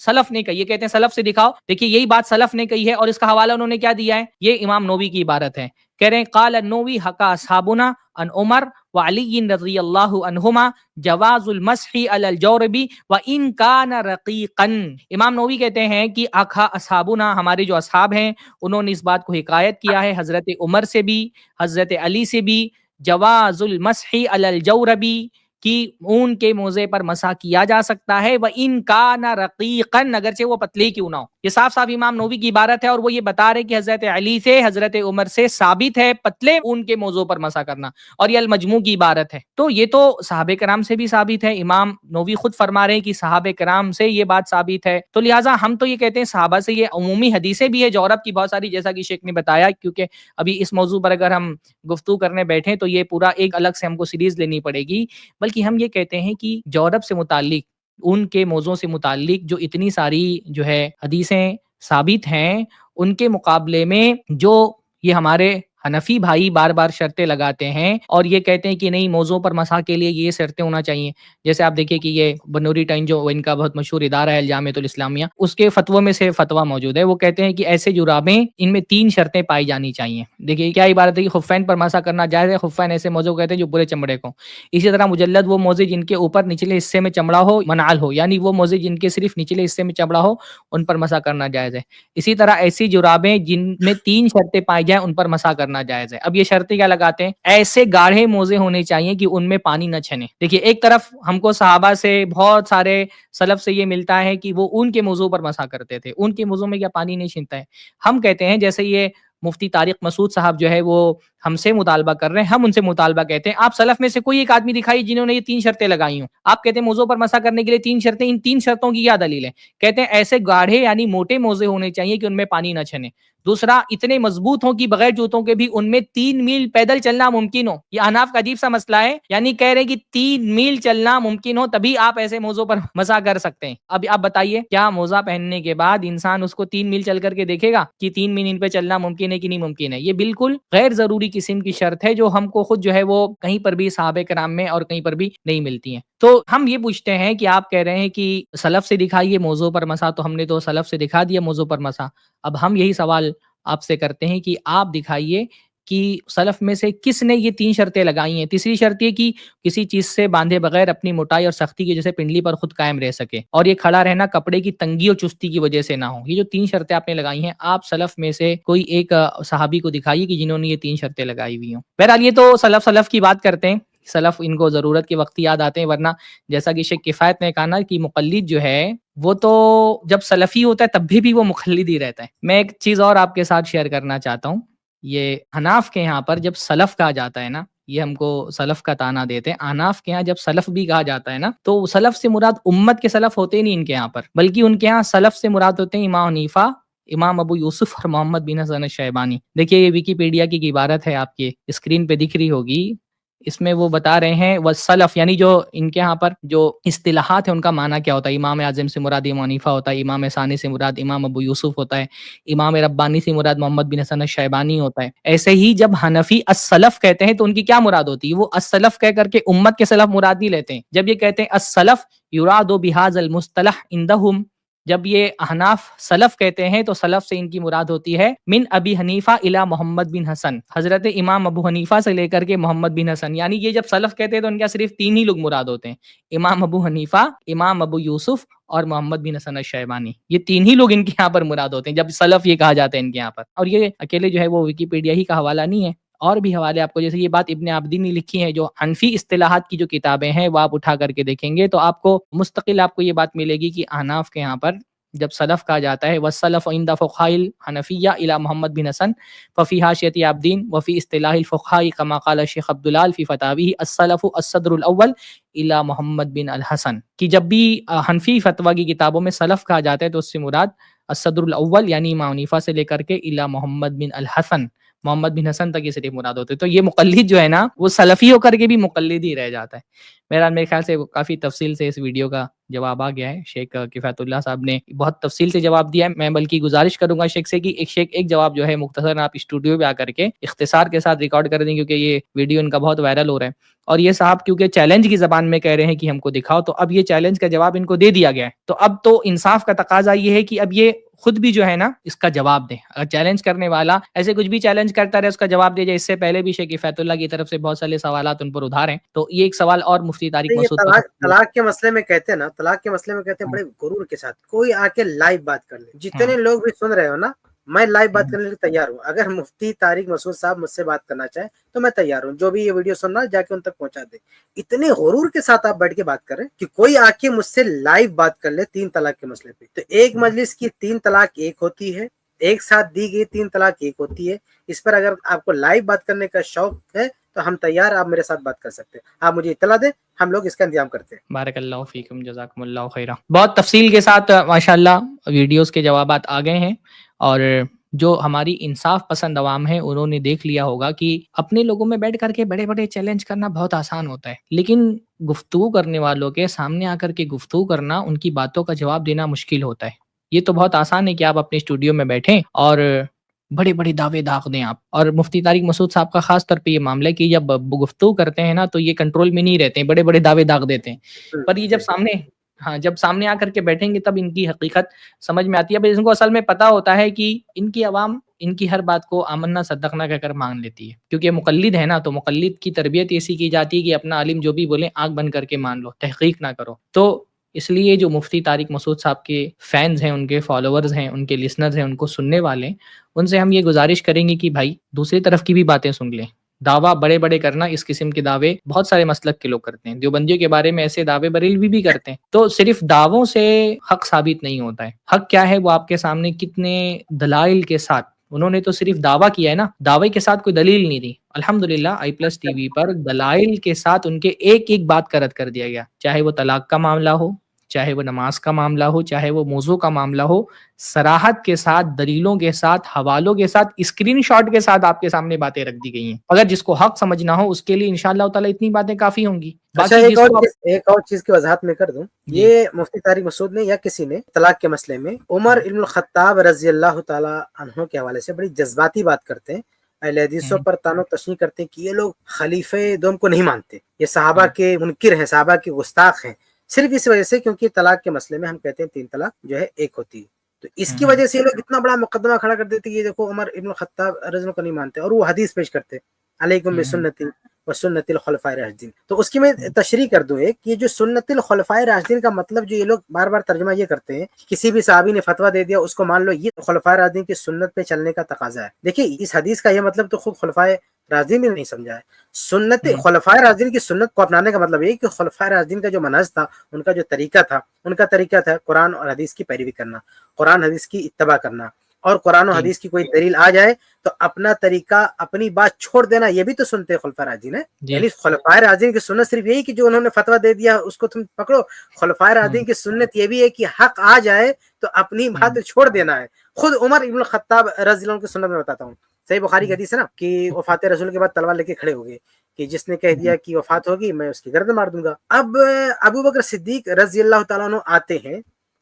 سلف نے کہی. یہ کہتے ہیں سلف سے دکھاؤ. دیکھیے یہی بات سلف نے کہی ہے اور اس کا حوالہ انہوں نے کیا دیا ہے, یہ امام نووی کی عبارت ہے. کہہ رہے ہیں قال النووی حکا اصحابنا عن عمر وعلی رضی اللہ عنہما جواز المسح علی الجورب وان کان رقیقا. امام نووی کہتے ہیں کہ حکا اصحابنا, ہمارے جو اصحاب ہیں انہوں نے اس بات کو حکایت کیا ہے حضرت عمر سے بھی حضرت علی سے بھی, جواز المسح علی الجورب کہ اون کے موزے پر مسح کیا جا سکتا ہے, وَإِن كَانَ رَقِيقًا اگرچہ وہ پتلے کیوں نہ ہو. یہ صاف صاف امام نووی کی عبارت ہے اور وہ یہ بتا رہے کہ حضرت علی سے حضرت عمر سے ثابت ہے پتلے اون کے موزوں پر مسح کرنا, اور یہ المجموع کی عبارت ہے. تو یہ تو صحابہ کرام سے بھی ثابت ہے, امام نووی خود فرما رہے ہیں کہ صحابہ کرام سے یہ بات ثابت ہے. تو لہٰذا ہم تو یہ کہتے ہیں صحابہ سے یہ عمومی حدیثیں بھی ہے جورب کی بہت ساری, جیسا کہ شیخ نے بتایا, کیونکہ ابھی اس موضوع پر اگر ہم گفتگو کرنے بیٹھیں تو یہ پورا ایک الگ سے ہم کو سیریز لینی پڑے گی. بلکہ ہم یہ کہتے ہیں کہ جورب سے متعلق, ان کے موضوع سے متعلق جو اتنی ساری جو ہے حدیثیں ثابت ہیں, ان کے مقابلے میں جو یہ ہمارے حنفی بھائی بار بار شرطیں لگاتے ہیں اور یہ کہتے ہیں کہ نہیں موضوع پر مسح کے لیے یہ شرطیں ہونا چاہیے. جیسے آپ دیکھیں کہ یہ بنوری ٹائم جو ان کا بہت مشہور ادارہ ہے الجامعۃ الاسلامیہ, اس کے فتووں میں سے فتویٰ موجود ہے. وہ کہتے ہیں کہ ایسے جرابیں ان میں 3 شرطیں پائی جانی چاہیے. دیکھیے کیا عبارت ہے کہ خفین پر مسح کرنا جائز ہے. خفین ایسے موزے کہتے ہیں جو پورے چمڑے کو. اسی طرح مجلد وہ موزے جن کے اوپر نچلے حصے میں چمڑا ہو منعل ہو, یعنی وہ موزے جن کے صرف نچلے حصے میں چمڑا ہو ان پر مسح کرنا جائز ہے. اسی طرح ایسی جرابیں جن میں 3 شرطیں پائی جائیں ان پر مسح کرنا جائز ہے. اب یہ شرطیں کیا لگاتے ہیں, ایسے گاڑھے موزے ہونے چاہیے کہ ان میں پانی نہ چھنے. دیکھیے ایک طرف ہم کو صحابہ سے بہت سارے سلف سے یہ ملتا ہے کہ وہ ان کے موضوع پر مسح کرتے تھے, ان کے موضوع میں کیا پانی نہیں چھنتا ہے. ہم کہتے ہیں جیسے یہ مفتی طارق مسعود صاحب جو ہے وہ ہم سے مطالبہ کر رہے ہیں, ہم ان سے مطالبہ کہتے ہیں آپ سلف میں سے کوئی ایک آدمی دکھائیے جنہوں نے یہ 3 شرطیں لگائی ہوں. آپ کہتے ہیں موضوع پر مسح کرنے کے لیے 3 شرطیں, ان 3 شرطوں کی کیا دلیل ہے؟ کہتے ہیں ایسے گاڑھے یعنی موٹے موزے ہونے چاہیے کہ ان میں پانی نہ چھنے. دوسرا اتنے مضبوط ہوں کہ بغیر جوتوں کے بھی ان میں 3 میل پیدل چلنا ممکن ہو. یہ احناف کا عجیب سا مسئلہ ہے, یعنی کہہ رہے کہ 3 میل چلنا ممکن ہو تبھی آپ ایسے موضوع پر مسح کر سکتے ہیں. اب آپ بتائیے کیا موزہ پہننے کے بعد انسان اس کو 3 میل چل کر کے دیکھے گا کہ 3 میل ان پہ چلنا ممکن ہے کہ نہیں ممکن ہے؟ یہ بالکل غیر ضروری قسم کی شرط ہے جو ہم کو خود جو ہے وہ کہیں پر بھی صحابہ کرام میں اور کہیں پر بھی نہیں ملتی ہیں. تو ہم یہ پوچھتے ہیں کہ آپ کہہ رہے ہیں کہ سلف سے دکھائیے موضوع پر مسح, تو ہم نے تو سلف سے دکھا دیا موضوع پر مسح. اب ہم یہی سوال آپ سے کرتے ہیں کہ آپ دکھائیے کہ سلف میں سے کس نے یہ 3 شرطیں لگائی ہیں. تیسری شرط یہ کہ کسی چیز سے باندھے بغیر اپنی موٹائی اور سختی کی جیسے پنڈلی پر خود قائم رہ سکے, اور یہ کھڑا رہنا کپڑے کی تنگی اور چستی کی وجہ سے نہ ہو. یہ جو 3 شرطیں آپ نے لگائی ہیں, آپ سلف میں سے کوئی ایک صحابی کو دکھائیے کہ جنہوں نے یہ 3 شرطیں لگائی ہوئی ہوں. بہرحال یہ تو سلف کی بات کرتے ہیں, سلف ان کو ضرورت کے وقت یاد آتے ہیں, ورنہ جیسا کہ شیخ کفایت نے کہا نا کہ مقلد جو ہے وہ تو جب سلفی ہوتا ہے تب بھی وہ مقلد ہی رہتا ہے. میں ایک چیز اور آپ کے ساتھ شیئر کرنا چاہتا ہوں. یہ حناف کے یہاں پر جب سلف کہا جاتا ہے نا, یہ ہم کو سلف کا تانا دیتے ہیں. حناف کے یہاں جب سلف بھی کہا جاتا ہے نا, تو سلف سے مراد امت کے سلف ہوتے ہی نہیں ان کے یہاں پر, بلکہ ان کے یہاں سلف سے مراد ہوتے ہیں امام حنیفہ, امام ابو یوسف اور محمد بن حسن الشیبانی. دیکھیے یہ ویکیپیڈیا کی عبارت ہے, آپ کے اسکرین پہ دکھ رہی ہوگی. اس میں وہ بتا رہے ہیں والسلف یعنی جو ان کے ہاں پر جو اصطلاحات ہیں ان کا معنی کیا ہوتا ہے. امام اعظم سے مراد امام حنیفہ ہوتا ہے, امام ثانی سے مراد امام ابو یوسف ہوتا ہے, امام ربانی سے مراد محمد بن حسن الشیبانی ہوتا ہے. ایسے ہی جب حنفی السلف کہتے ہیں تو ان کی کیا مراد ہوتی ہے؟ وہ السلف کہہ کر کے امت کے سلف مراد نہیں لیتے ہیں. جب یہ کہتے ہیں السلف یراد بہذا المصطلح عندهم, جب یہ احناف سلف کہتے ہیں تو سلف سے ان کی مراد ہوتی ہے من ابی حنیفہ الی محمد بن حسن, حضرت امام ابو حنیفہ سے لے کر کے محمد بن حسن. یعنی یہ جب سلف کہتے ہیں تو ان کا صرف 3 ہی لوگ مراد ہوتے ہیں, امام ابو حنیفہ, امام ابو یوسف اور محمد بن حسن الشیبانی. یہ 3 ہی لوگ ان کے یہاں پر مراد ہوتے ہیں جب سلف یہ کہا جاتا ہے ان کے یہاں پر. اور یہ اکیلے جو ہے وہ ویکیپیڈیا ہی کا حوالہ نہیں ہے, اور بھی حوالے آپ کو, جیسے یہ بات ابن عابدین نے لکھی ہے, جو حنفی اصطلاحات کی جو کتابیں ہیں وہ آپ اٹھا کر کے دیکھیں گے تو آپ کو مستقل آپ کو یہ بات ملے گی کہ احناف کے یہاں پر جب سلف کہا جاتا ہے والسلف عند فقہاء الحنفیہ الی محمد بن حسن ففی حاشیۃ عابدین وفی اصطلاح الفقہاء کما قال الشیخ عبداللہ فی فتاویہ السلف الصدر الاول الی محمد بن الحسن, کہ جب بھی حنفی فتویٰ کی کتابوں میں سلف کہا جاتا ہے تو اس سے مراد الصدر الاول یعنی امام حنیفہ سے لے کر کے الی محمد بن الحسن, محمد بن حسن تک یہ صرف مراد ہوتے. تو یہ مقلد جو ہے نا وہ سلفی ہو کر کے بھی مقلد ہی رہ جاتا ہے. بہرحال میرے خیال سے کافی تفصیل سے اس ویڈیو کا جواب آ گیا ہے. شیخ کفایت اللہ صاحب نے بہت تفصیل سے جواب دیا ہے. میں بلکہ گزارش کروں گا شیخ سے کہ شیخ ایک جواب جو ہے مختصر آپ اسٹوڈیو پہ آ کر کے اختصار کے ساتھ ریکارڈ کر دیں، کیونکہ یہ ویڈیو ان کا بہت وائرل ہو رہا ہے. اور یہ صاحب کیونکہ چیلنج کی زبان میں کہہ رہے ہیں کہ ہم کو دکھاؤ، تو اب یہ چیلنج کا جواب ان کو دے دیا گیا ہے. تو اب تو انصاف کا تقاضا یہ ہے کہ اب یہ خود بھی جو ہے نا اس کا جواب دیں. اگر چیلنج کرنے والا ایسے کچھ بھی چیلنج کرتا رہے اس کا جواب دے جائے. اس سے پہلے بھی شیخ کفایت اللہ کی طرف سے بہت سارے سوالات ان پر ادھار ہیں. تو یہ ایک سوال اور مفتی طارق یہ مسعود طلاق کے مسئلے میں کہتے ہیں نا، طلاق کے مسئلے میں کہتے ہیں بڑے غرور کے ساتھ کوئی آ کے لائیو بات کر لے. جتنے لوگ بھی سن رہے ہو نا، میں لائیو بات کرنے کے لیے تیار ہوں. اگر مفتی طارق مسعود صاحب مجھ سے بات کرنا چاہے تو میں تیار ہوں. جو بھی یہ ویڈیو سن رہا ہے جا کے ان تک پہنچا دے. اتنے غرور کے ساتھ آپ بیٹھ کے بات کر رہے ہیں کہ کوئی آ کے مجھ سے لائیو بات کر لے 3 طلاق کے مسئلے پہ. تو ایک مجلس کی 3 طلاق ایک ہوتی ہے، ایک ساتھ دی گئی 3 طلاق ایک ہوتی ہے. اس پر اگر آپ کو لائیو بات کرنے کا شوق ہے تو ہم تیار، آپ میرے ساتھ بات کر سکتے ہیں. آپ مجھے اطلاع دیں، ہم لوگ اس کا انتظام کرتے ہیں. بارک اللہ فیکم، جزاکم اللہ خیرہ. بہت تفصیل کے ساتھ ماشاءاللہ ویڈیوز کے جوابات آ گئے ہیں. اور جو ہماری انصاف پسند عوام ہے انہوں نے دیکھ لیا ہوگا کہ اپنے لوگوں میں بیٹھ کر کے بڑے بڑے چیلنج کرنا بہت آسان ہوتا ہے، لیکن گفتگو کرنے والوں کے سامنے آ کر کے گفتگو کرنا، ان کی باتوں کا جواب دینا مشکل ہوتا ہے. یہ تو بہت آسان ہے کہ آپ اپنے اسٹوڈیو میں بیٹھیں اور بڑے بڑے دعوے داغ دیں آپ. اور مفتی طارق مسعود صاحب کا خاص طور پہ یہ معاملہ ہے کہ جب گفتگو کرتے ہیں نا تو یہ کنٹرول میں نہیں رہتے ہیں، بڑے بڑے دعوے داغ دیتے ہیں. پر یہ جب سامنے آ کر کے بیٹھیں گے تب ان کی حقیقت سمجھ میں آتی ہے. بھائی ان کو اصل میں پتا ہوتا ہے کہ ان کی عوام ان کی ہر بات کو آمنا صدقنا کہہ کر مان لیتی ہے، کیونکہ مقلد ہے نا. تو مقلد کی تربیت ایسی کی جاتی ہے کہ اپنا عالم جو بھی بولے آنکھ بند کر کے مان لو، تحقیق نہ کرو. تو اس لیے جو مفتی طارق مسعود صاحب کے فینز ہیں، ان کے فالوورز ہیں، ان کے لسنرز ہیں، ان کو سننے والے ہیں، ان سے ہم یہ گزارش کریں گے کہ بھائی دوسری طرف کی بھی باتیں سن لیں. دعویٰ بڑے بڑے کرنا، اس قسم کے دعوے بہت سارے مسلک کے لوگ کرتے ہیں. دیوبندیوں کے بارے میں ایسے دعوے بریلوی بھی کرتے ہیں. تو صرف دعووں سے حق ثابت نہیں ہوتا ہے. حق کیا ہے وہ آپ کے سامنے کتنے دلائل کے ساتھ، انہوں نے تو صرف دعویٰ کیا ہے نا، دعوے کے ساتھ کوئی دلیل نہیں دی. الحمدللہ i+ ٹی وی پر دلائل کے ساتھ ان کے ایک ایک بات کا رد کر دیا گیا. چاہے وہ طلاق کا معاملہ ہو، چاہے وہ نماز کا معاملہ ہو، چاہے وہ موضوع کا معاملہ ہو، صراحت کے ساتھ، دلیلوں کے ساتھ، حوالوں کے ساتھ، اسکرین شاٹ کے ساتھ آپ کے سامنے باتیں رکھ دی گئی ہیں. اگر جس کو حق سمجھنا ہو اس کے لیے انشاءاللہ تعالی اتنی باتیں کافی ہوں گی. اچھا، باقی ایک اور چیز کی وضاحت میں کر دوں. یہ مفتی طارق مسعود نے یا کسی نے طلاق کے مسئلے میں عمر ابن الخطاب رضی اللہ تعالی عنہ کے حوالے سے بڑی جذباتی بات کرتے ہیں. اہل حدیثوں پر تانو تشنیع کرتے ہیں کہ یہ لوگ خلیفہ دوم کو نہیں مانتے، یہ صحابہ کے منکر ہیں، صحابہ کے گستاخ ہیں، صرف اس وجہ سے کیونکہ طلاق کے مسئلے میں ہم کہتے ہیں 3 طلاق جو ہے ایک ہوتی ہے. تو اس کی وجہ سے یہ لوگ اتنا بڑا مقدمہ کھڑا کر دیتے کہ یہ دیکھو عمر ابن الخطاب رضی اللہ عنہ کو نہیں مانتے، اور وہ حدیث پیش کرتے علیکم بسنتی وسنت الخلفاء الراشدین. تو اس کی میں تشریح کر دوں ایک، یہ جو سنت الخلفاء الراشدین کا مطلب جو یہ لوگ بار بار ترجمہ یہ کرتے ہیں کسی بھی صحابی نے فتویٰ دے دیا اس کو مان لو، یہ خلفاء راشدین کی سنت پہ چلنے کا تقاضا ہے. دیکھیے اس حدیث کا یہ مطلب تو خود خلفاء راشدین نے نہیں سمجھا ہے. سنت خلفاء راشدین کی سنت کو اپنانے کا مطلب یہ کہ خلفاء راشدین کا جو منہج تھا، ان کا جو طریقہ تھا، ان کا طریقہ تھا قرآن اور حدیث کی پیروی کرنا، قرآن حدیث کی اتباع کرنا. اور قرآن و حدیث کی کوئی دلیل آ جائے تو اپنا طریقہ، اپنی بات چھوڑ دینا، یہ بھی تو سنتے خلفاء راشدین ہے. یعنی خلفاء راشدین کی سنت صرف یہی کہ جو انہوں نے فتویٰ دے دیا اس کو تم پکڑو. خلفاء راشدین کی سنت یہ بھی ہے کہ حق آ جائے تو اپنی بات چھوڑ دینا ہے. خود عمر ابن الخطاب رضی اللہ عنہ کی سنت میں بتاتا ہوں، صحیح بخاری کی حدیث ہے نا کہ وفات رسول کے بعد تلوار لے کے کھڑے ہو گئے کہ جس نے کہہ دیا کہ وفات ہوگی میں اس کی گردن مار دوں گا. اب ابو بکر صدیق رضی اللہ تعالیٰ عنہ آتے ہیں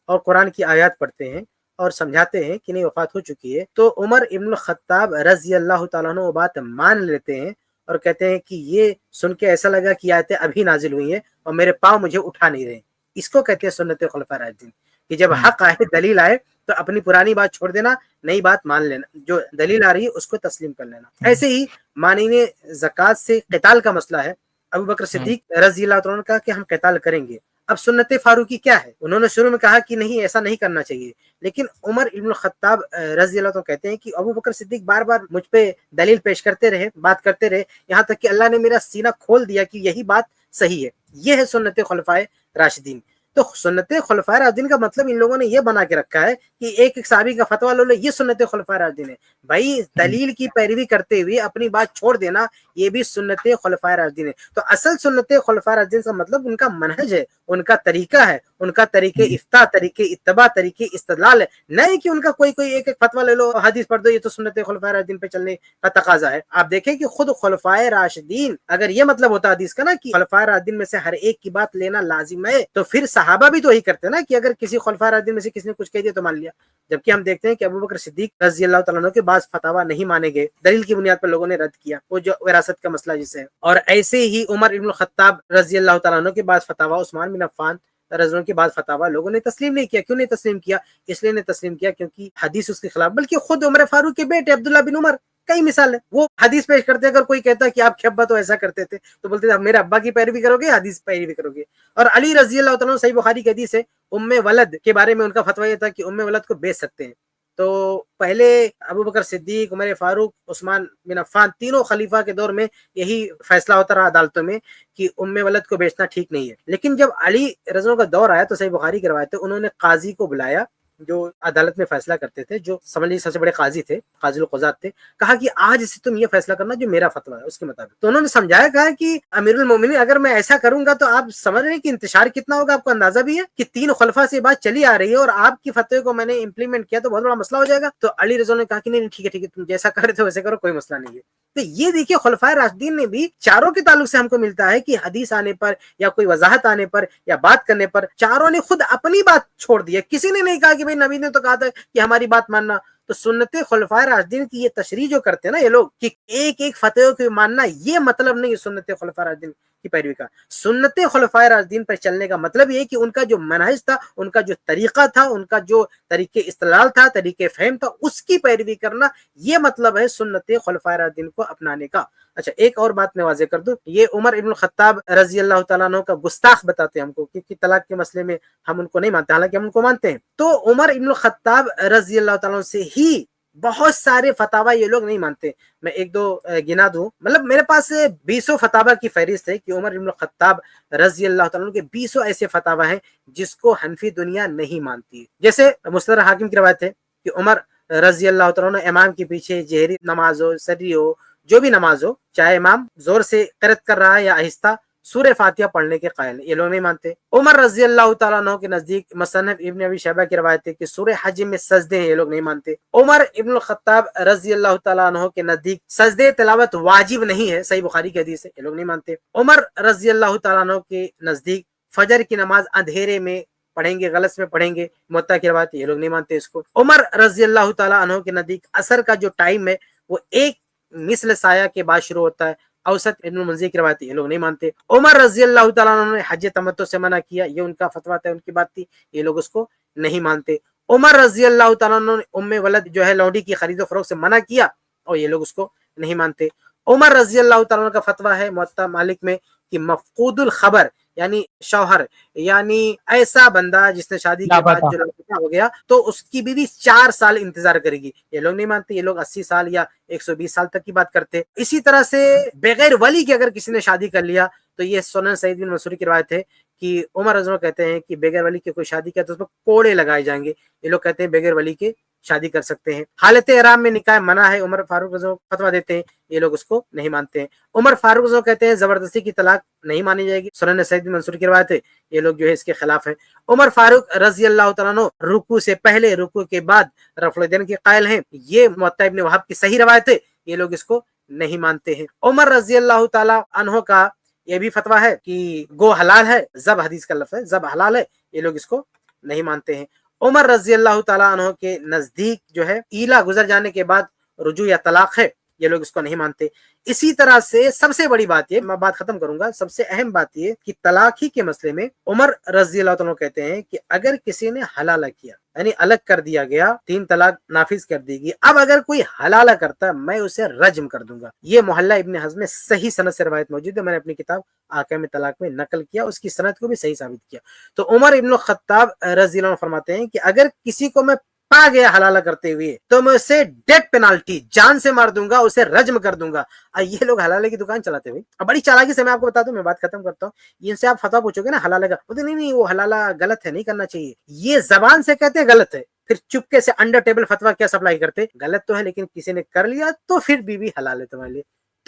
اور قرآن کی آیات پڑھتے ہیں اور سمجھاتے ہیں کہ نہیں وفات ہو چکی ہے. تو عمر ابن الخطاب رضی اللہ تعالیٰ عنہ وہ بات مان لیتے ہیں اور کہتے ہیں کہ یہ سن کے ایسا لگا کہ آیتیں ابھی نازل ہوئی ہیں اور میرے پاؤں مجھے اٹھا نہیں رہے. اس کو کہتے ہیں سنت خلفاء راشدین، کہ جب حق آئے، دلیل آئے تو اپنی پرانی بات چھوڑ دینا، نئی بات مان لینا، جو دلیل آ رہی ہے اس کو تسلیم کر لینا. ایسے ہی مانین زکوٰۃ سے قتال کا مسئلہ ہے. ابو بکر صدیق رضی اللہ عنہ کا کہ ہم قتال کریں گے. اب سنت فاروقی کیا ہے؟ انہوں نے شروع میں کہا کہ نہیں ایسا نہیں کرنا چاہیے، لیکن عمر ابن الخطاب رضی اللہ عنہ کہتے ہیں کہ ابو بکر صدیق بار بار مجھ پہ دلیل پیش کرتے رہے، بات کرتے رہے، یہاں تک کہ اللہ نے میرا سینہ کھول دیا کہ یہی بات صحیح ہے. یہ ہے سنت خلفائے راشدین. تو سنت خلفائے راشدین کا مطلب ان لوگوں نے یہ بنا کے رکھا ہے کہ ایک ایک صحابی کا فتویٰ لو، یہ سنت خلفائے راشدین ہے. بھائی دلیل کی پیروی کرتے ہوئے اپنی بات چھوڑ دینا یہ بھی سنت خلفائے راشدین ہے. تو اصل سنت خلفائے راشدین کا مطلب ان کا منہج ہے، ان کا طریقہ ہے، ان کا طریقے افتاء، طریقے اتباع، طریقے استدلال ہے، نہیں کہ ان کا کوئی ایک فتویٰ لے لو، حدیث پڑھ دو، یہ تو سنت خلفائے راشدین پہ چلنے کا تقاضا ہے۔ آپ دیکھیں کہ خود خلفائے راشدین، اگر یہ مطلب ہوتا حدیث کا نا کہ خلفائے راشدین میں سے ہر ایک کی بات لینا لازم ہے، تو پھر صحابہ بھی تو یہی کرتے نا کہ اگر کسی خلفائے راشدین میں سے کسی نے کچھ کہہ دیا تو مان لیا۔ جبکہ ہم دیکھتے ہیں کہ ابوبکر صدیق رضی اللہ تعالیٰ عنہ کے بعض فتاوی نہیں مانے گئے، دلیل کی بنیاد پر لوگوں نے رد کیا، وہ جو وراثت کا مسئلہ جسے ہے۔ اور ایسے ہی عمر ابن الخطاب رضی اللہ تعالیٰ عنہ کے بعض فتاوی، عثمان بن عفان رضی اللہ عنہ کے بعض فتاوی لوگوں نے تسلیم نہیں کیا۔ کیوں نہیں تسلیم کیا؟ اس لیے نہیں تسلیم کیا کیونکہ حدیث اس کے خلاف، بلکہ خود عمر فاروق کے بیٹے عبداللہ بن عمر کئی مثال ہے، وہ حدیث پیش کرتے ہیں۔ اگر کوئی کہتا ہے کہ آپ کے ابا تو ایسا کرتے تھے تو بولتے تھے آپ میرے ابا کی پیروی کرو گے، حدیث پیروی کرو گے۔ اور علی رضی اللہ تعالیٰ عنہ، صحیح بخاری کی حدیث ہے، ام ولد کے بارے میں ان کا فتویٰ یہ تھا کہ ام ولد کو بیچ سکتے ہیں۔ تو پہلے ابوبکر صدیق، عمر فاروق، عثمان بن عفان، تینوں خلیفہ کے دور میں یہی فیصلہ ہوتا رہا عدالتوں میں کہ ام ولد کو بیچنا ٹھیک نہیں ہے۔ لیکن جب علی رضی اللہ عنہ کا دور آیا تو صحیح بخاری کی روایت ہے، انہوں نے قاضی کو بلایا جو عدالت میں فیصلہ کرتے تھے، جو سمجھ لیجیے سب سے بڑے قاضی تھے، قاضی القضات تھے، کہا کہ آج سے تم یہ فیصلہ کرنا جو میرا فتویٰ ہے اس کے مطابق۔ تو انہوں نے سمجھایا، کہا کہ امیر المومنین اگر میں ایسا کروں گا تو آپ سمجھ رہے ہیں کہ انتشار کتنا ہوگا، آپ کو اندازہ بھی ہے کہ 3 خلفاء سے بات چلی آ رہی ہے اور آپ کی فتوے کو میں نے امپلیمنٹ کیا تو بہت بڑا مسئلہ ہو جائے گا۔ تو علی رضی اللہ نے کہا کہ نہیں ٹھیک ہے تم جیسا کر رہے تھے ویسے کرو، کوئی مسئلہ نہیں ہے۔ تو یہ دیکھیے خلفائے راشدین نے بھی چاروں کے تعلق سے ہم کو ملتا ہے کہ حدیث آنے پر یا کوئی وضاحت آنے پر یا بات کرنے پر چاروں نے خود اپنی بات چھوڑ دی ہے، کسی نے نہیں کہا کہ بھئی نبی نے تو کہا تھا کہ ہماری بات ماننا۔ تو سنت خلفائے راشدین کی یہ تشریح جو کرتے ہیں نا یہ لوگ کہ ایک ایک فتوے کو ماننا، یہ مطلب نہیں سنت خلفائے راشدین کی پیروی کا۔ سنت خلفائے راشدین پر چلنے کا مطلب یہ کہ ان کا جو منہج تھا، ان کا جو طریقہ تھا، ان کا جو طریقے استدلال تھا، طریقے فہم تھا، اس کی پیروی کرنا، یہ مطلب ہے سنت خلفائے راشدین کو اپنانے کا۔ اچھا ایک اور بات میں واضح کر دوں، یہ عمر ابن الخطاب رضی اللہ تعالیٰ عنہ کا گستاخ بتاتے ہیں ہم کو، کیونکہ طلاق کے مسئلے میں ہم ان کو نہیں مانتے، حالانکہ ہم ان کو مانتے ہیں۔ تو عمر ابن الخطاب رضی اللہ تعالیٰ عنہ سے ہی بہت سارے فتاوی یہ لوگ نہیں مانتے۔ میں ایک دو گنا دوں، مطلب میرے پاس 20 فتاوی کی فہرست ہے کہ عمر ابن الخطاب رضی اللہ تعالیٰ عنہ کے 20 ایسے فتاوی ہیں جس کو حنفی دنیا نہیں مانتی۔ جیسے مستدرک حاکم کی روایت ہے کہ عمر رضی اللہ تعالیٰ عنہ امام کے پیچھے جہری نماز ہو، سری ہو، جو بھی نماز ہو، چاہے امام زور سے قرأت کر رہا ہے یا آہستہ، سورہ فاتحہ پڑھنے کے قائل ہیں، یہ لوگ نہیں مانتے۔ عمر رضی اللہ تعالیٰ عنہ کے نزدیک مصنف ابن ابی شیبہ کی روایت ہے کہ سورہ حج میں سجدے ہیں، یہ لوگ نہیں مانتے۔ عمر ابن الخطاب رضی اللہ تعالیٰ عنہ کے نزدیک سجدے تلاوت واجب نہیں ہے، صحیح بخاری کی حدیث ہے، یہ لوگ نہیں مانتے۔ عمر رضی اللہ تعالیٰ عنہ کے نزدیک فجر کی نماز اندھیرے میں پڑھیں گے، غلط میں پڑھیں گے، موطا کی روایت، یہ لوگ نہیں مانتے اس کو۔ عمر رضی اللہ تعالیٰ عنہ کے نزدیک عصر کا جو ٹائم ہے وہ ایک مثل سایہ کے بعد شروع ہوتا ہے، اوسط ابن منذر کی روایت، یہ لوگ نہیں مانتے۔ عمر رضی اللہ تعالیٰ عنہ نے حج تمتع سے منع کیا، یہ ان کا فتویٰ تھا، ان کی بات تھی، یہ لوگ اس کو نہیں مانتے۔ عمر رضی اللہ تعالیٰ عنہ نے ام ولد جو ہے لونڈی کی خرید و فروخت سے منع کیا اور یہ لوگ اس کو نہیں مانتے۔ عمر رضی اللہ تعالیٰ عنہ کا فتویٰ ہے موطا مالک میں کہ مفقود الخبر یعنی شوہر، یعنی ایسا بندہ جس نے شادی کے بعد جو لاپتہ ہو گیا تو اس کی بیوی 4 سال انتظار کرے گی، یہ لوگ نہیں مانتے، یہ لوگ 80 سال یا 120 سال تک کی بات کرتے۔ اسی طرح سے بغیر ولی کے اگر کسی نے شادی کر لیا تو یہ سنن سعید بن منصور کی روایت ہے کہ عمر رضی اللہ کہتے ہیں کہ بغیر ولی کے کوئی شادی کیا تو اس پر کوڑے لگائے جائیں گے، یہ لوگ کہتے ہیں بغیر ولی کے شادی کر سکتے ہیں۔ حالت احرام میں نکاح منع ہے، عمر فاروق رضی اللہ فتویٰ دیتے ہیں، یہ لوگ اس کو نہیں مانتے ہیں۔ عمر فاروق رضی اللہ کہتے ہیں زبردستی کی طلاق نہیں مانی جائے گی، سنن سعید بن منصور کی روایت ہے، یہ لوگ جو ہے اس کے خلاف ہیں۔ عمر فاروق رضی اللہ تعالیٰ عنہ رکوع سے پہلے رکوع کے بعد رفع الیدین کے قائل ہیں، یہ موطا ابن وہب کی صحیح روایت ہے، یہ لوگ اس کو نہیں مانتے ہیں۔ عمر رضی اللہ تعالیٰ عنہ کا یہ بھی فتویٰ ہے کہ گو حلال ہے، ذبح حدیث کا لفظ ہے، ذبح حلال ہے، یہ لوگ اس کو نہیں مانتے ہیں۔ عمر رضی اللہ تعالیٰ عنہ کے نزدیک جو ہے ایلا گزر جانے کے بعد رجوع یا طلاق ہے، یہ لوگ اس کو نہیں مانتے۔ اسی طرح سے سب سے بڑی بات یہ، میں بات ختم کروں گا، سب سے اہم بات یہ کہ طلاق ہی کے مسئلے میں عمر رضی اللہ عنہ کہتے ہیں کہ اگر کسی نے حلالہ کیا یعنی الگ کر دیا گیا، 3 طلاق نافذ کر دی گئی، اب اگر کوئی حلالہ کرتا میں اسے رجم کر دوں گا۔ یہ محلہ ابن حزم میں صحیح سند سے روایت موجود ہے، میں نے اپنی کتاب احکام طلاق میں نقل کیا، اس کی سند کو بھی صحیح ثابت کیا۔ تو عمر ابن الخطاب رضی اللہ عنہ فرماتے ہیں کہ اگر کسی کو میں پا گیا حلالہ کرتے ہوئے تو میں اسے ڈیتھ پینالٹی، جان سے مار دوں گا، اسے رجم کر دوں گا۔ یہ لوگ حلالے کی دکان چلاتے ہوئے، اب بڑی چالاکی سے میں آپ کو بتا دوں، میں بات ختم کرتا ہوں، ان سے آپ فتویٰ پوچھو گے نا حلالے کا، بولتے نہیں وہ حلالہ غلط ہے، نہیں کرنا چاہیے، یہ زبان سے کہتے ہیں غلط ہے، پھر چپکے سے انڈر ٹیبل فتویٰ کیا سپلائی کرتے، غلط تو ہے لیکن کسی نے کر لیا تو پھر بیوی حلال ہے تمہارے لیے۔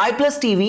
iPlus TV